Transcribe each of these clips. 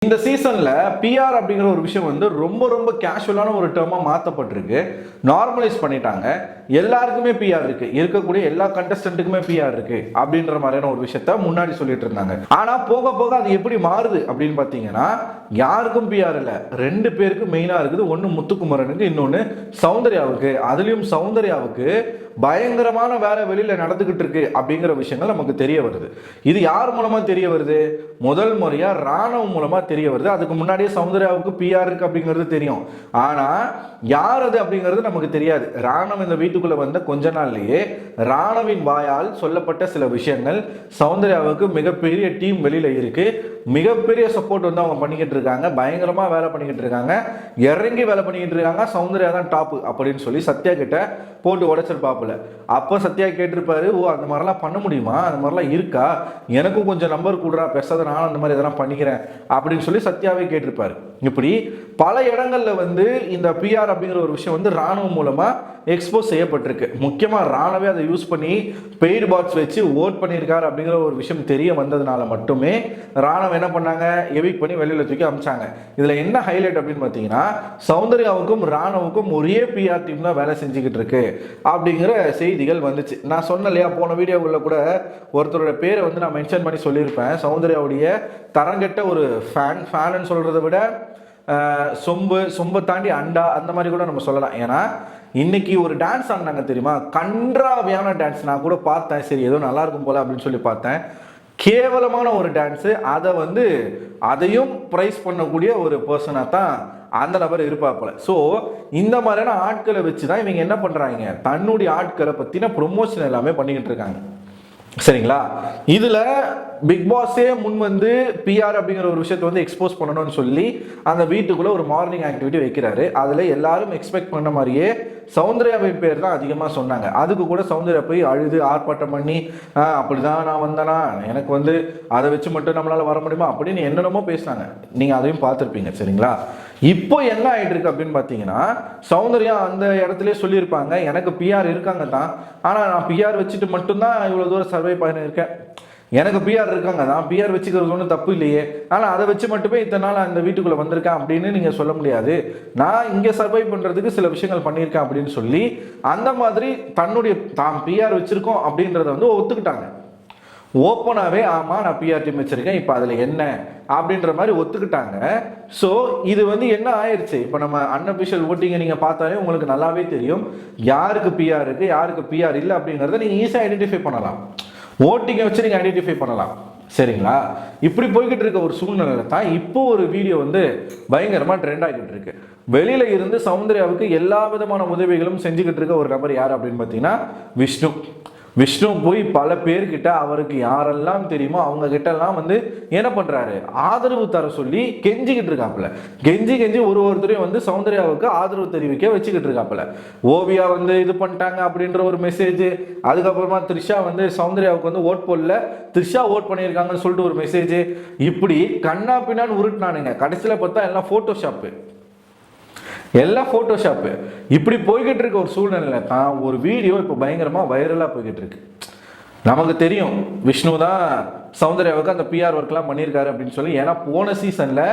இந்த சீசன்ல பிஆர் அப்படிங்கிற ஒரு விஷயம் வந்து ரொம்ப ரொம்ப கேஷுவலான ஒரு டேர்மா மாற்றப்பட்டிருக்கு, நார்மலைஸ் பண்ணிட்டாங்க. எல்லாருக்குமே பிஆர் இருக்கு, இருக்கக்கூடிய எல்லா கண்டஸ்டன்ட்டுக்குமே பிஆர் இருக்கு அப்படின்ற மாதிரியான ஒரு விஷயத்த முன்னாடி சொல்லிட்டு இருந்தாங்க. ஆனா போக போக அது எப்படி மாறுது அப்படின்னு பார்த்தீங்கன்னா, யாருக்கும் பிஆர் இல்லை, 2 பேருக்கு மெயினா இருக்குது. ஒன்று முத்துக்குமரனுக்கு, இன்னொன்று சௌந்தர்யாவுக்கு. அதுலயும் சௌந்தர்யாவுக்கு பயங்கரமான வேலை வெளியில நடந்துகிட்டு இருக்கு அப்படிங்கிற விஷயங்கள் நமக்கு தெரிய வருது. இது யார் மூலமா தெரிய வருது? முதல் முறையா ராணவ் மூலமா தெரிய வருது. அதுக்கு முன்னாடியே சௌந்தர்யாவுக்கு பிஆர் இருக்கு அப்படிங்கிறது தெரியும். ஆனா யார் அது அப்படிங்கிறது நமக்கு தெரியாது. ராணவ் இந்த வீட்டுக்குள்ள வந்த கொஞ்ச நாள்லயே ராணவின் வாயால் சொல்லப்பட்ட சில விஷயங்கள், சௌந்தர்யாவுக்கு மிகப்பெரிய டீம் வெளியில இருக்கு, மிகப்பெரிய சப்போர்ட் வந்து அவங்க பண்ணிக்கிட்டு இருக்காங்க, பயங்கரமா வேலை பண்ணிக்கிட்டு இருக்காங்க, இறங்கி வேலை பண்ணிக்கிட்டு இருக்காங்க, சௌந்தர்யா தான் டாப் அப்படின்னு சொல்லி சத்யா கிட்ட போட்டு உடைச்சிருப்பாப்புல. அப்ப சத்யா கேட்டிருப்பாரு, ஓ அந்த மாதிரிலாம் பண்ண முடியுமா, அந்த மாதிரிலாம் இருக்கா, எனக்கும் கொஞ்சம் நம்பர் கூடுறா, பேசாத நான் அந்த மாதிரி இதெல்லாம் பண்ணிக்கிறேன் அப்படின்னு சொல்லி சத்யாவே கேட்டிருப்பாரு. இப்படி பல இடங்கள்ல வந்து இந்த பிஆர் அப்படிங்கிற ஒரு விஷயம் வந்து ராணுவம் மூலமா எக்ஸ்போஸ் செய்யப்பட்டிருக்கு. முக்கியமா ராணுவே அதை யூஸ் பண்ணி பெய்டு பாக்ஸ் வச்சு ஓட் பண்ணியிருக்காரு அப்படிங்கிற ஒரு விஷயம் தெரிய வந்ததுனால மட்டுமே ராணுவம் என்ன பண்ணாங்க, எவிக் பண்ணி வெளியில தூக்கி அமிச்சாங்க. இதுல என்ன ஹைலைட் அப்படின்னு பார்த்தீங்கன்னா, சௌந்தர்யாவுக்கும் ராணுவுக்கும் ஒரே பிஆர் டீம் தான் வேலை செஞ்சுக்கிட்டு இருக்கு அப்படிங்கிற செய்திகள் வந்துச்சு. நான் சொன்ன இல்லையா, போன வீடியோவில் கூட ஒருத்தரோட பேரை வந்து நான் மென்ஷன் பண்ணி சொல்லியிருப்பேன். சௌந்தர்யாவுடைய தரங்கெட்ட ஒரு ஃபேன் சொல்றதை விட சொம்பை தாண்டி அண்டா அந்த மாதிரி கூட நம்ம சொல்லலாம். ஏன்னா இன்னைக்கு ஒரு டான்ஸ் ஆடினாங்க தெரியுமா, கன்றாவியான டான்ஸ். நான் கூட பார்த்தேன், சரி ஏதோ நல்லா இருக்கும் போல அப்படின்னு சொல்லி பார்த்தேன். கேவலமான ஒரு டான்ஸு. அதை வந்து அதையும் ப்ரைஸ் பண்ணக்கூடிய ஒரு பர்சனாக தான் அந்த நபர் இருப்பாப்புல. ஸோ இந்த மாதிரியான ஆட்களை வச்சு தான் இவங்க என்ன பண்ணுறாங்க, தன்னுடைய ஆட்களை பற்றின ப்ரொமோஷன் எல்லாமே பண்ணிக்கிட்டு இருக்காங்க. சரிங்களா? இதுல பிக் பாஸே முன் வந்து பிஆர் அப்படிங்கிற ஒரு விஷயத்தை வந்து எக்ஸ்போஸ் பண்ணணும்னு சொல்லி அந்த வீட்டுக்குள்ள ஒரு மார்னிங் ஆக்டிவிட்டி வைக்கிறாரு. அதுல எல்லாரும் எக்ஸ்பெக்ட் பண்ண மாதிரியே சௌந்தர்யாவின் பேர் தான் அதிகமாக சொன்னாங்க. அதுக்கு கூட சௌந்தர்யா போய் அழுது ஆர்ப்பாட்டம் பண்ணி, அப்படிதான் நான் வந்தேனா, எனக்கு வந்து அதை வச்சு மட்டும் நம்மளால வர முடியுமா அப்படின்னு என்னென்னமோ பேசினாங்க. நீங்க அதையும் பார்த்துருப்பீங்க. சரிங்களா? இப்போ என்ன ஆயிட்டு இருக்கு அப்படின்னு பார்த்தீங்கன்னா, சௌந்தர்யா அந்த இடத்துல சொல்லியிருப்பாங்க, எனக்கு பிஆர் இருக்காங்க தான், ஆனால் நான் பிஆர் வச்சுட்டு மட்டும்தான் இவ்வளோ தூரம் சர்வை பண்ணியிருக்கேன், எனக்கு பிஆர் இருக்காங்க தான், பிஆர் வச்சுக்கிறது ஒன்றும் தப்பு இல்லையே, ஆனால் அதை வச்சு மட்டுமே இத்தனை நாள் அந்த வீட்டுக்குள்ளே வந்திருக்கேன் அப்படின்னு நீங்கள் சொல்ல முடியாது, நான் இங்கே சர்வை பண்ணுறதுக்கு சில விஷயங்கள் பண்ணியிருக்கேன் அப்படின்னு சொல்லி அந்த மாதிரி தன்னுடைய தான் பிஆர் வச்சுருக்கோம் அப்படின்றத வந்து ஒத்துக்கிட்டாங்க. ஓப்பனாகவே ஆமாம் நான் பிஆர் டீம் வச்சுருக்கேன், இப்போ அதில் என்ன அப்படின்ற மாதிரி ஒத்துக்கிட்டாங்க. ஸோ இது வந்து என்ன ஆயிடுச்சு, இப்போ நம்ம அன்அஃபிஷியல் ஓட்டிங்கை நீங்கள் பார்த்தாலே உங்களுக்கு நல்லாவே தெரியும் யாருக்கு பிஆர் இருக்குது யாருக்கு பிஆர் இல்லை அப்படிங்கிறத நீங்கள் ஈஸியாக ஐடென்டிஃபை பண்ணலாம். ஓட்டிங்கை வச்சு நீங்கள் ஐடென்டிஃபை பண்ணலாம். சரிங்களா? இப்படி போய்கிட்டு இருக்க ஒரு சூழ்நிலை தான் இப்போ ஒரு வீடியோ வந்து பயங்கரமாக ட்ரெண்ட் ஆகிட்டு இருக்கு. வெளியில இருந்து சௌந்தர்யாவுக்கு எல்லா விதமான உதவிகளும் செஞ்சுக்கிட்டு இருக்க ஒரு நபர் யார் அப்படின்னு பார்த்தீங்கன்னா விஷ்ணு. விஷ்ணு போய் பல பேர்கிட்ட அவருக்கு யாரெல்லாம் தெரியுமோ அவங்க கிட்ட எல்லாம் வந்து என்ன பண்றாரு, ஆதரவு தர சொல்லி கெஞ்சிக்கிட்டு இருக்காப்புல. கெஞ்சி ஒருத்தரையும் வந்து சௌந்தர்யாவுக்கு ஆதரவு தெரிவிக்க வச்சுக்கிட்டு இருக்காப்புல. ஓவியா வந்து இது பண்ணிட்டாங்க அப்படின்ற ஒரு மெசேஜ், அதுக்கப்புறமா த்ரிஷா வந்து சௌந்தர்யாவுக்கு வந்து ஓட் போடல, த்ரிஷா ஓட் பண்ணியிருக்காங்கன்னு சொல்லிட்டு ஒரு மெசேஜ், இப்படி கண்ணா பின்னான்னு உருட்டினானுங்க. கடைசியில் பார்த்தா எல்லாம் போட்டோஷாப்பு, எல்லாம் போட்டோஷாப்பு. இப்படி போய்கிட்டு இருக்க ஒரு சூழ்நிலையில தான் ஒரு வீடியோ இப்போ பயங்கரமா வைரலா போய்கிட்டு இருக்கு. நமக்கு தெரியும் விஷ்ணு தான் சௌந்தர்யாவுக்கு அந்த பிஆர் ஒர்க்லாம் பண்ணியிருக்காரு அப்படின்னு சொல்லி. ஏன்னா போன சீசன்ல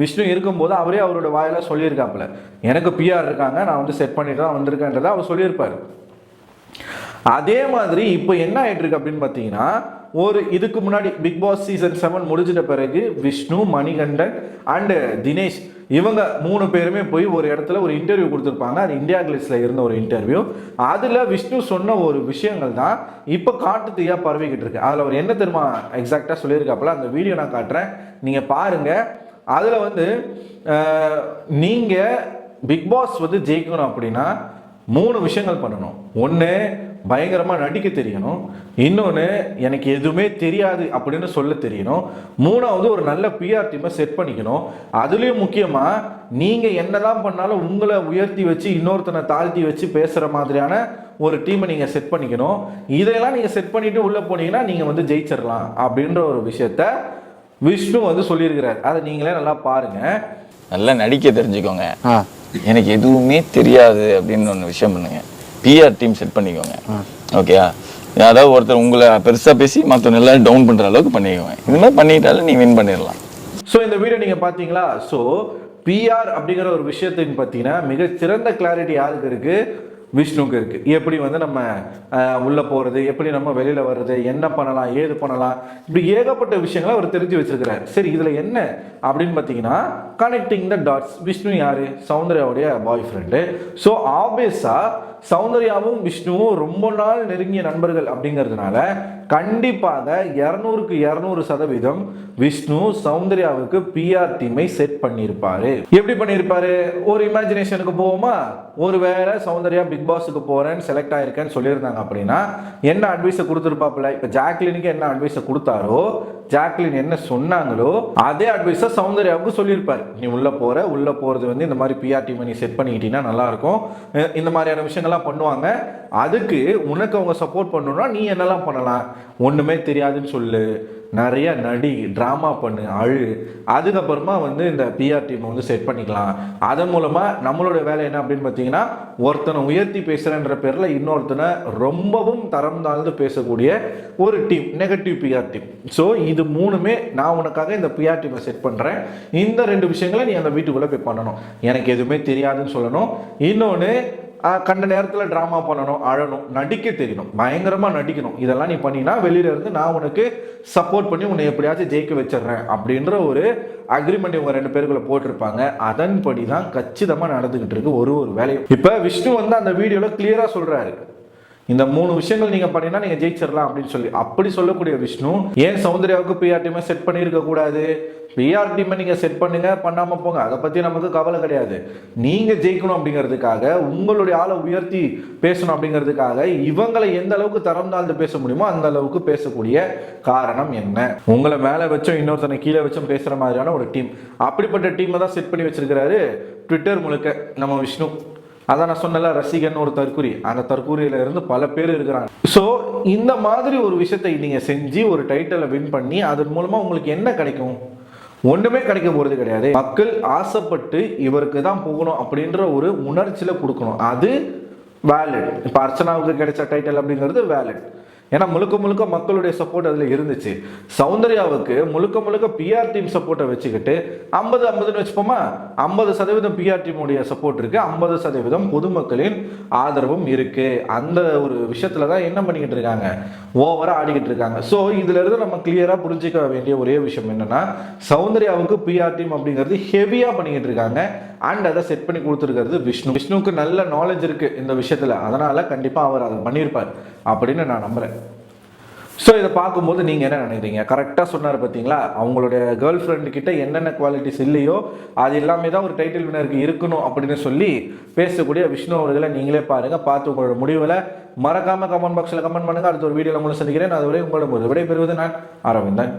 விஷ்ணு இருக்கும்போது அவரே அவரோட வாயில சொல்லியிருக்காப்புல, எனக்கு பிஆர் இருக்காங்க, நான் வந்து செட் பண்ணிட்டு தான் வந்திருக்கேன்றதை அவர் சொல்லியிருப்பாரு. அதே மாதிரி இப்போ என்ன ஆயிட்டு இருக்கு அப்படின்னு பார்த்தீங்கன்னா, ஒரு இதுக்கு முன்னாடி பிக் பாஸ் சீசன் 7 முடிஞ்சிட்ட பிறகு விஷ்ணு, மணிகண்டன் அண்ட் தினேஷ் இவங்க 3 பேருமே போய் ஒரு இடத்துல ஒரு இன்டர்வியூ கொடுத்துருப்பாங்க. அது இந்தியா கிளிஸ்ல இருந்த ஒரு இன்டர்வியூ. அதில் விஷ்ணு சொன்ன ஒரு விஷயங்கள் தான் இப்போ காட்டு தீயா பரவிக்கிட்டு இருக்கு. அதில் அவர் என்ன தெரியுமா எக்ஸாக்டாக சொல்லியிருக்காப்புல, அந்த வீடியோ நான் காட்டுறேன், நீங்கள் பாருங்க. அதில் வந்து நீங்கள் பிக் பாஸ் வந்து ஜெயிக்கணும் அப்படின்னா 3 விஷயங்கள் பண்ணணும். ஒன்று, பயங்கரமாக நடிக்க தெரியணும். இன்னொன்று, எனக்கு எதுவுமே தெரியாது அப்படின்னு சொல்ல தெரியணும். 3வது, ஒரு நல்ல பிஆர் டீமை செட் பண்ணிக்கணும். அதுலேயும் முக்கியமாக நீங்கள் என்னதான் பண்ணாலும் உங்களை உயர்த்தி வச்சு இன்னொருத்தனை தாழ்த்தி வச்சு பேசுகிற மாதிரியான ஒரு டீமை நீங்கள் செட் பண்ணிக்கணும். இதெல்லாம் நீங்கள் செட் பண்ணிட்டு உள்ளே போனீங்கன்னா நீங்கள் வந்து ஜெயிச்சிடலாம் அப்படின்ற ஒரு விஷயத்த விஷ்ணு வந்து சொல்லியிருக்கிறார். அதை நீங்களே நல்லா பாருங்க. நல்லா நடிக்க தெரிஞ்சுக்கோங்க, எனக்கு எதுவுமே தெரியாது அப்படின்னு ஒன்று விஷயம் பண்ணுங்க, பிஆர் டீம் செட் பண்ணிக்கோங்க. ஓகேயா? அதாவது ஒருத்தர் உங்களை பெருசாக பேசி மற்றவங்க எல்லாம் டவுன் பண்ணுற அளவுக்கு பண்ணிக்கோங்க. இது மாதிரி பண்ணிக்கிட்டாலும் நீ வின் பண்ணிடலாம். ஸோ இந்த வீடியோ நீங்கள் பார்த்தீங்களா? ஸோ பிஆர் அப்படிங்கிற ஒரு விஷயத்துக்கு பார்த்தீங்கன்னா மிகச்சிறந்த கிளாரிட்டி யாருக்கு இருக்குது? விஷ்ணுக்கு இருக்கு. எப்படி வந்து நம்ம உள்ள போறது, எப்படி நம்ம வெளியில வர்றது, என்ன பண்ணலாம், ஏது பண்ணலாம், இப்படி ஏகப்பட்ட விஷயங்களை அவர் தெரிஞ்சு வச்சிருக்கிறார். சரி, இதுல என்ன அப்படின்னு பார்த்தீங்கன்னா கனெக்டிங் த டாட்ஸ். விஷ்ணு யாரு? சௌந்தர்யாவுடைய பாய் ஃப்ரெண்டு. ஸோ ஆப்வியஸா சௌந்தர்யாவும் விஷ்ணுவும் ரொம்ப நாள் நெருங்கிய நண்பர்கள் அப்படிங்கிறதுனால கண்டிப்பாக 200க்கு 200% விஷ்ணு சௌந்தர்யாவுக்கு பிஆர் டீமை செட் பண்ணியிருப்பாரு. எப்படி பண்ணியிருப்பாரு? ஒரு இமேஜினேஷனுக்கு போவோமா? ஒருவேளை சௌந்தர்யா பிக் பாஸுக்கு போறேன்னு செலக்ட் ஆயிருக்கேன்னு சொல்லியிருந்தாங்க அப்படின்னா என்ன அட்வைஸை கொடுத்துருப்பாப்புல? இப்போ ஜாக்லினுக்கு என்ன அட்வைஸை கொடுத்தாரோ, ஜாக்லின் என்ன சொன்னாங்களோ அதே அட்வைஸை சௌந்தர்யாவுக்கு சொல்லியிருப்பாரு. நீ உள்ள போறது வந்து இந்த மாதிரி பிஆர் டீமை நீ செட் பண்ணிக்கிட்டீங்கன்னா நல்லா இருக்கும், இந்த மாதிரியான விஷயங்கள்லாம் பண்ணுவாங்க. அதுக்கு உனக்கு அவங்க சப்போர்ட் பண்ணணும்னா நீ என்னெல்லாம் பண்ணலாம்? ஒண்ணுமே தெரியாதுன்னு சொல்லு, நிறைய நடி, டிராமா பண்ணு, அழு, அதுக்கப்புறமா வந்து இந்த பிஆர் டீமை வந்து செட் பண்ணிக்கலாம். அதன் மூலமா நம்மளோட வேலை என்ன அப்படின்னு பார்த்தீங்கன்னா ஒருத்தனை உயர்த்தி பேசுறேன்ற பேர்ல இன்னொருத்தனை ரொம்பவும் தரம் தாழ்ந்து பேசக்கூடிய ஒரு team, negative PR team. So இது மூணுமே நான் உனக்காக இந்த பிஆர் டீமை செட் பண்றேன். இந்த 2 விஷயங்களை நீ அந்த வீட்டுக்குள்ள போய் பண்ணணும். எனக்கு எதுவுமே தெரியாதுன்னு சொல்லணும். இன்னொன்று, கண்ட நேரத்தில் ட்ராமா பண்ணணும், அழணும், நடிக்க தெரியணும், பயங்கரமாக நடிக்கணும். இதெல்லாம் நீ பண்ணினா வெளியில இருந்து நான் உனக்கு சப்போர்ட் பண்ணி உன்னை எப்படியாச்சும் ஜெயிக்க வச்சிடுறேன் அப்படின்ற ஒரு அக்ரிமெண்ட் இவங்க 2 பேருக்குள்ள போட்டிருப்பாங்க. அதன்படி தான் கச்சிதமாக நடந்துகிட்டு இருக்கு ஒரு வேலையும். இப்போ விஷ்ணு வந்து அந்த வீடியோவில் கிளியராக சொல்றாரு, இந்த 3 விஷயங்கள் நீங்க பண்ணினா நீங்க ஜெயிச்சிடலாம் அப்படின்னு சொல்லி. அப்படி சொல்லக்கூடிய விஷ்ணு ஏன் சௌந்தர்யாவுக்கு பிஆர் டீமை செட் பண்ணியிருக்க கூடாது? பிஆர் டீமை நீங்க செட் பண்ணுங்க, பண்ணாம போங்க, அதை பத்தி நமக்கு கவலை கிடையாது. நீங்க ஜெயிக்கணும் அப்படிங்கிறதுக்காக, உங்களுடைய ஆளை உயர்த்தி பேசணும் அப்படிங்கிறதுக்காக இவங்களை எந்த அளவுக்கு தரம் தாழ்ந்து பேச முடியுமோ அந்த அளவுக்கு பேசக்கூடிய காரணம் என்ன? உங்களை மேல வச்சும் இன்னொருத்தனை கீழே வச்சும் பேசுற மாதிரியான ஒரு டீம், அப்படிப்பட்ட டீமை தான் செட் பண்ணி வச்சிருக்கிறாரு ட்விட்டர் முழுக்க நம்ம விஷ்ணு. அதான் நான் சொன்னல, ரசிகன் ஒரு தற்குறி, அந்த தற்குறியில இருந்து பல பேர் இருக்கிறாங்க. ஸோ இந்த மாதிரி ஒரு விஷயத்தை நீங்க செஞ்சு ஒரு டைட்டிலை வின் பண்ணி அதன் மூலமா உங்களுக்கு என்ன கிடைக்கும்? ஒண்ணுமே கிடைக்க போறது கிடையாது. மக்கள் ஆசைப்பட்டு இவருக்கு தான் போகணும் அப்படின்ற ஒரு உணர்ச்சியில கொடுக்கணும். அது வேலிட். இப்ப அர்ச்சனாவுக்கு கிடைச்ச டைட்டில் அப்படிங்கிறது வேலிட். ஏன்னா முழுக்க முழுக்க மக்களுடைய சப்போர்ட் அதில் இருந்துச்சு. சௌந்தர்யாவுக்கு முழுக்க முழுக்க பிஆர் டீம் சப்போர்ட்டை வச்சுக்கிட்டு 50-50ன்னு வச்சுப்போமா, 50% பிஆர் டீமுடைய சப்போர்ட் இருக்கு, 50% பொதுமக்களின் ஆதரவும் இருக்கு. அந்த ஒரு விஷயத்துல தான் என்ன பண்ணிக்கிட்டு இருக்காங்க, ஓவரா ஆடிக்கிட்டு இருக்காங்க. ஸோ இதுல இருந்து நம்ம கிளியரா புரிஞ்சிக்க வேண்டிய ஒரே விஷயம் என்னன்னா, சௌந்தர்யாவுக்கு பிஆர் டீம் அப்படிங்கிறது ஹெவியா பண்ணிக்கிட்டு இருக்காங்க. அண்ட் அதை செட் பண்ணி கொடுத்துருக்கிறது விஷ்ணு. விஷ்ணுவுக்கு நல்ல நாலேஜ் இருக்கு இந்த விஷயத்துல, அதனால கண்டிப்பா அவர் அதை பண்ணியிருப்பார் அப்படின்னு நான் நம்புறேன். ஸோ இதை பார்க்கும்போது நீங்கள் என்ன நினைக்கிறீங்க? கரெக்டாக சொன்னார் பார்த்தீங்களா, அவங்களுடைய கேர்ள் ஃப்ரெண்டு கிட்ட என்னென்ன குவாலிட்டிஸ் இல்லையோ அது எல்லாமே தான் ஒரு டைட்டில் வினருக்கு இருக்கணும் அப்படின்னு சொல்லி பேசக்கூடிய விஷ்ணு அவர்களை நீங்களே பாருங்கள். பார்த்து உங்களோட முடிவில் மறக்காமல் கமெண்ட் பாக்ஸில் கமெண்ட் பண்ணுங்கள். அடுத்த ஒரு வீடியோவில் உங்களை சந்திக்கிறேன். அதுவரை உங்களோட விடைபெறுவது நான் அரவிந்தன்.